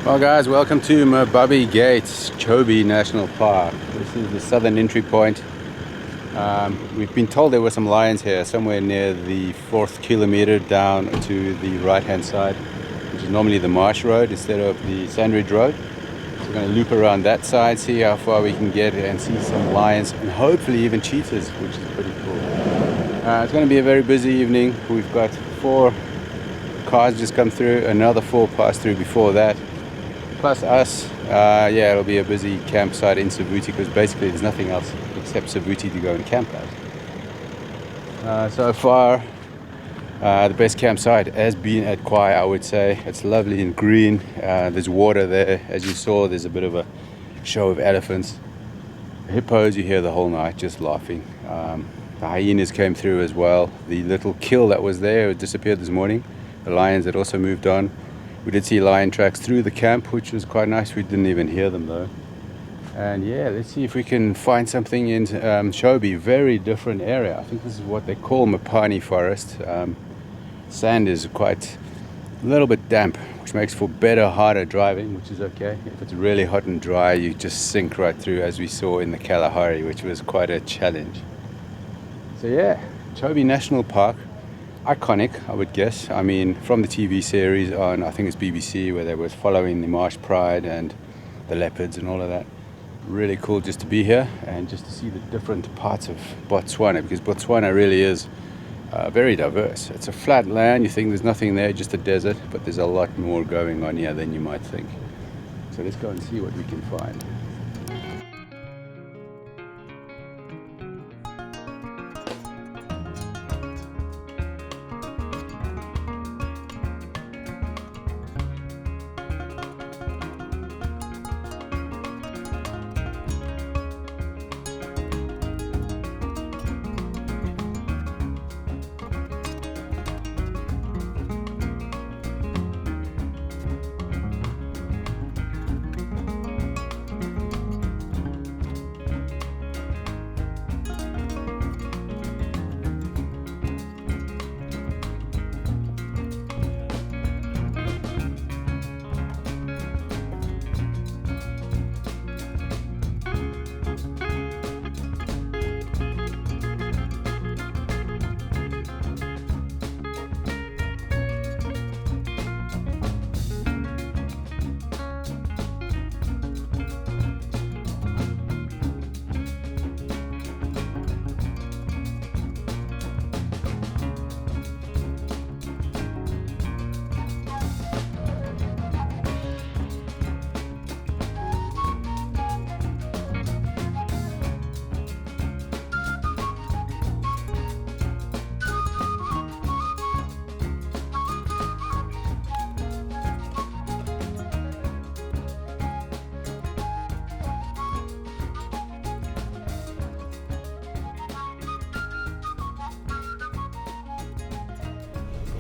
Well guys, welcome to Zimbabwe Gates, Chobe National Park. This is the southern entry point. We've been told there were some lions here somewhere near the 4th kilometer down to the right hand side, which is normally the marsh road instead of the sandridge road. So we're going to loop around that side, see how far we can get and see some lions and hopefully even cheetahs, which is pretty cool. It's going to be a very busy evening. We've got 4 cars just come through, another 4 passed through before that. Plus us, yeah, it'll be a busy campsite in Savuti because basically there's nothing else except Savuti to go and camp at. So far, the best campsite has been at Kwai, I would say. It's lovely and green. There's water there. As you saw, there's a bit of a show of elephants. Hippos, you hear the whole night just laughing. The hyenas came through as well. The little kill that was there disappeared this morning. The lions had also moved on. We did see lion tracks through the camp, which was quite nice. We didn't even hear them though. And yeah, let's see if we can find something in Chobe. Very different area. I think this is what they call Mapani forest. Sand is quite a little bit damp, which makes for better, harder driving, which is okay. If it's really hot and dry, you just sink right through, as we saw in the Kalahari, which was quite a challenge. So yeah, Chobe National Park. Iconic, I would guess. I mean, from the TV series on, I think it's BBC, where they were following the marsh pride and the leopards and all of that. Really cool just to be here and just to see the different parts of Botswana, because Botswana really is very diverse. It's a flat land. You think there's nothing there, just a desert, but there's a lot more going on here than you might think. So let's go and see what we can find.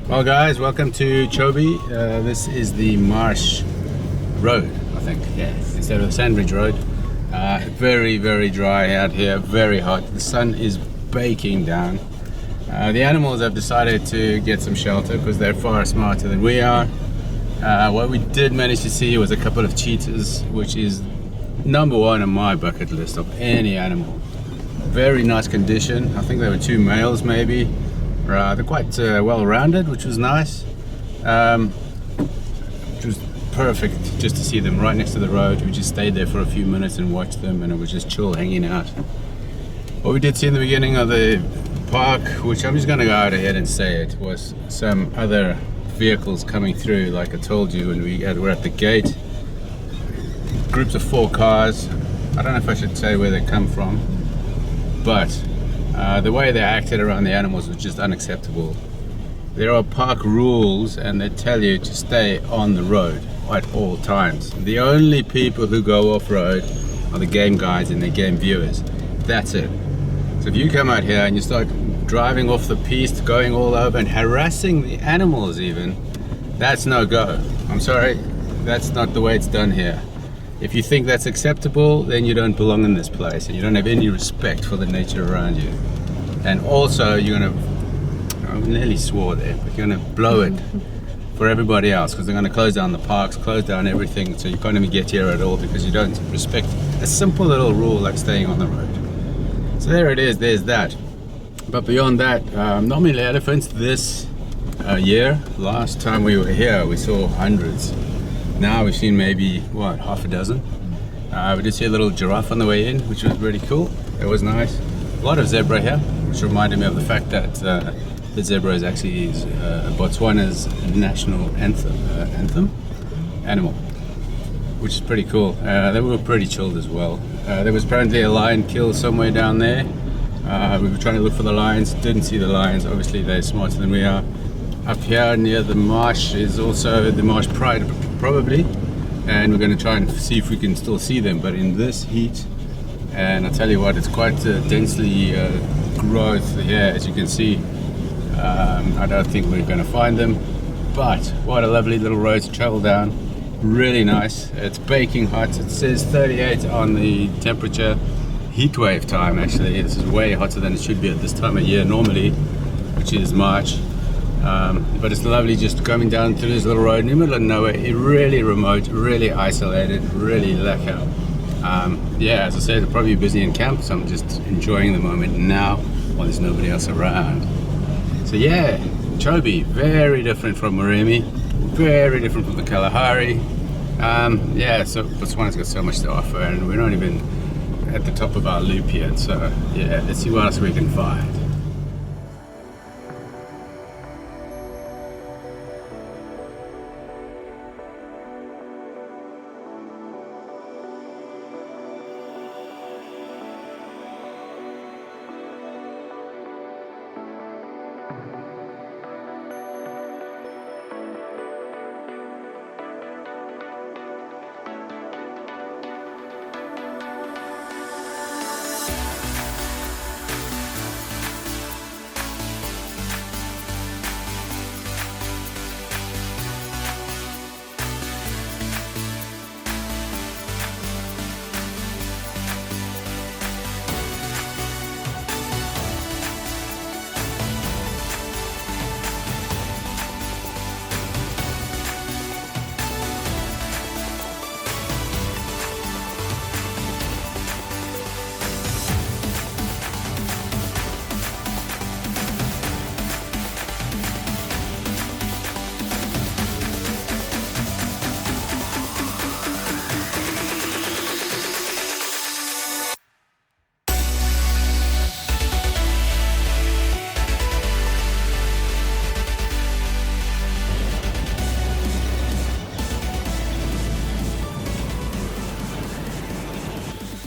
Well guys, welcome to Chobe. This is the marsh road, I think, yeah, instead of the sandridge road. Very, very dry out here, very hot. The sun is baking down. The animals have decided to get some shelter because they're far smarter than we are. What we did manage to see was a couple of cheetahs, which is number 1 on my bucket list of any animal. Very nice condition. I think there were 2 males maybe. They're quite well-rounded, which was nice. Which was perfect just to see them right next to the road. We just stayed there for a few minutes and watched them, and it was just chill hanging out. What we did see in the beginning of the park, which I'm just going to go out ahead and say it, was some other vehicles coming through, like I told you when we're at the gate. Groups of 4 cars. I don't know if I should say where they come from, but the way they acted around the animals was just unacceptable. There are park rules and they tell you to stay on the road at all times. The only people who go off-road are the game guides and the game viewers. That's it. So if you come out here and you start driving off the piste, going all over and harassing the animals even, that's no go. I'm sorry, that's not the way it's done here. If you think that's acceptable, then you don't belong in this place and you don't have any respect for the nature around you. And also you're gonna, I nearly swore there, but you're gonna blow it for everybody else, because they're going to close down the parks, close down everything, so you can't even get here at all because you don't respect a simple little rule like staying on the road. So there it is, there's that. But beyond that, not many elephants this year. Last time we were here we saw hundreds. Now we've seen maybe, what, half a dozen. We did see a little giraffe on the way in, which was really cool. It was nice. A lot of zebra here, which reminded me of the fact that the zebra is actually Botswana's national anthem animal, which is pretty cool. They were pretty chilled as well. There was apparently a lion kill somewhere down there. We were trying to look for the lions, didn't see the lions. Obviously they're smarter than we are. Up here near the marsh is also the marsh pride, probably, and we're going to try and see if we can still see them, but in this heat, and I'll tell you what, it's quite densely growth here, as you can see. I don't think we're going to find them, but what a lovely little road to travel down. Really nice. It's baking hot. It says 38 on the temperature. Heat wave time, actually. This is way hotter than it should be at this time of year normally, which is March. But it's lovely just coming down through this little road in the middle of nowhere. Really remote, really isolated, really lekker. Yeah, as I said, I'll probably be busy in camp, so I'm just enjoying the moment now while there's nobody else around. So yeah, Chobe, very different from Moremi, very different from the Kalahari. Yeah, so Botswana's got so much to offer, and we're not even at the top of our loop yet. So yeah, let's see what else we can find.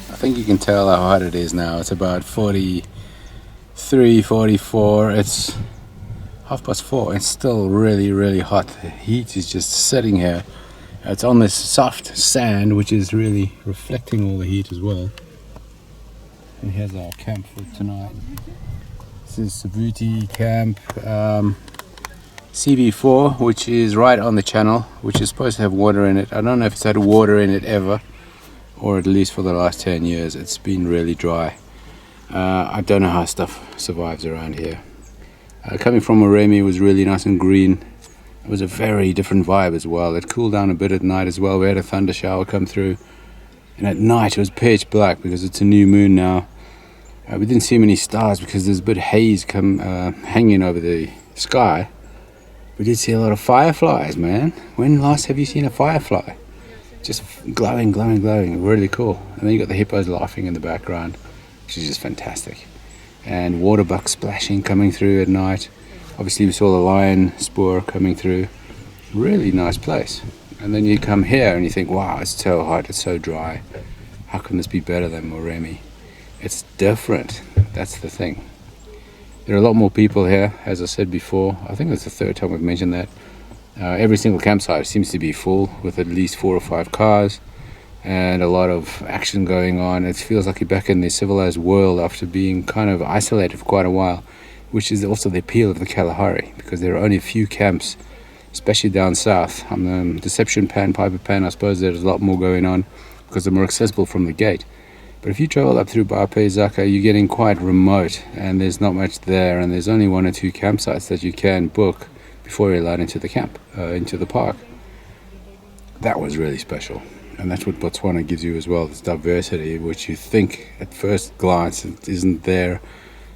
I think you can tell how hot it is now. It's about 43, 44. It's 4:30. It's still really hot. The heat is just sitting here. It's on this soft sand, which is really reflecting all the heat as well. And here's our camp for tonight. This is Savuti camp, CB4, which is right on the channel, which is supposed to have water in it. I don't know if it's had water in it ever, or at least for the last 10 years. It's been really dry. I don't know how stuff survives around here. Coming from Moremi, it was really nice and green. It was a very different vibe as well. It cooled down a bit at night as well. We had a thunder shower come through, and at night it was pitch black because it's a new moon now. We didn't see many stars because there's a bit of haze hanging over the sky. We did see a lot of fireflies, man. When last have you seen a firefly? Just glowing, really cool. And then you got the hippos laughing in the background, which is just fantastic. And water buck splashing coming through at night. Obviously we saw the lion spoor coming through. Really nice place. And then you come here and you think, wow, it's so hot, it's so dry. How can this be better than Moremi? It's different, that's the thing. There are a lot more people here, as I said before. I think that's the third time we've mentioned that. Every single campsite seems to be full with at least 4 or 5 cars and a lot of action going on. It feels like you're back in the civilized world after being kind of isolated for quite a while, which is also the appeal of the Kalahari, because there are only a few camps, especially down south. On the Deception Pan, Piper Pan, I suppose there's a lot more going on because they're more accessible from the gate. But if you travel up through Bape, Xaxa, you're getting quite remote and there's not much there, and there's only 1 or 2 campsites that you can book before you're allowed into the camp, into the park. That was really special. And that's what Botswana gives you as well, this diversity, which you think at first glance it isn't there,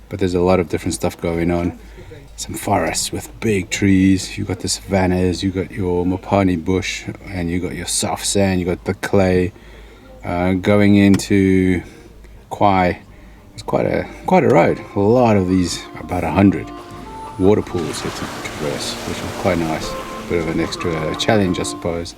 but there's a lot of different stuff going on. Some forests with big trees, you got the savannas, you got your mopani bush, and you got your soft sand, you got the clay. Going into Kwai, it's quite a road. A lot of these, about 100 water pools here to traverse, which was quite nice. Bit of an extra challenge, I suppose.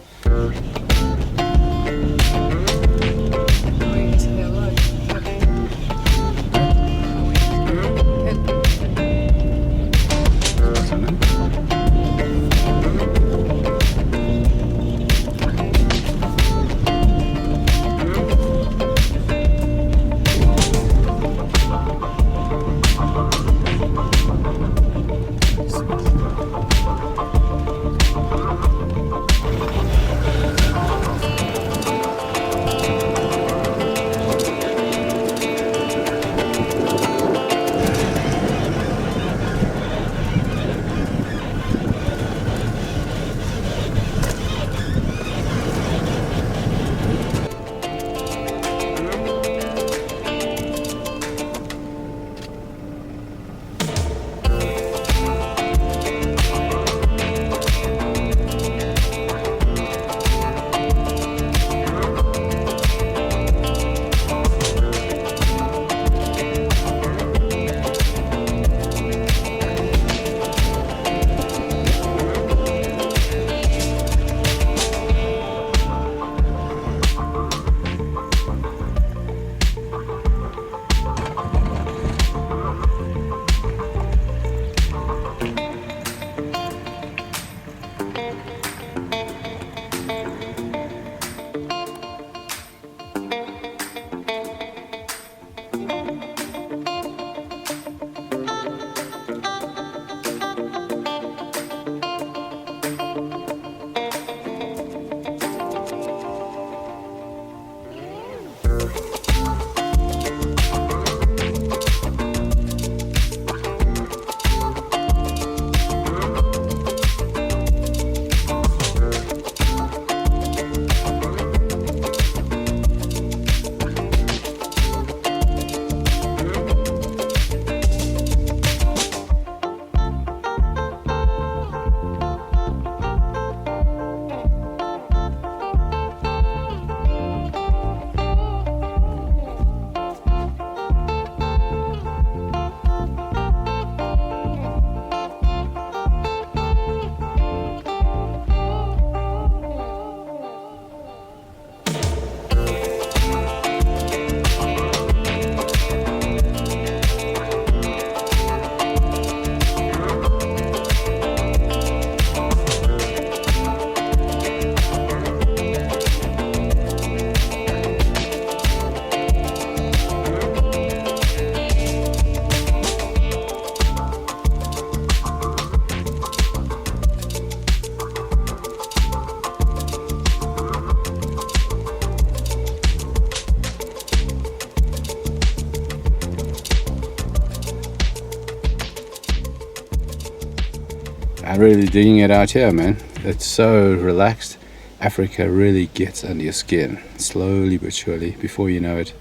I'm really digging it out here, man. It's so relaxed. Africa really gets under your skin, slowly but surely. Before you know it,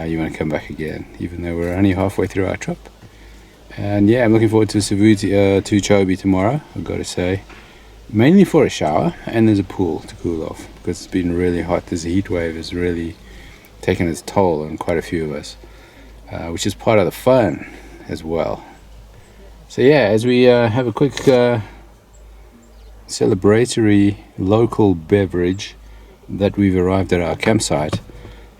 you want to come back again, even though we're only halfway through our trip. And yeah, I'm looking forward to Savuti, to Chobe tomorrow, I've got to say. Mainly for a shower, and there's a pool to cool off, because it's been really hot. This heat wave has really taken its toll on quite a few of us, which is part of the fun as well. So yeah, as we have a quick celebratory local beverage that we've arrived at our campsite,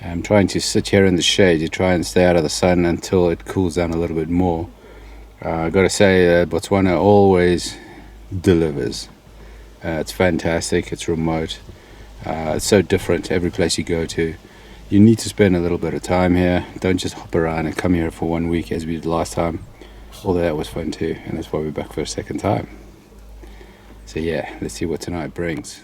I'm trying to sit here in the shade to try and stay out of the sun until it cools down a little bit more. I've got to say, Botswana always delivers. It's fantastic, it's remote, it's so different every place you go to. You need to spend a little bit of time here. Don't just hop around and come here for 1 week as we did last time. Although that was fun too, and that's why we're back for a second time. So yeah, let's see what tonight brings.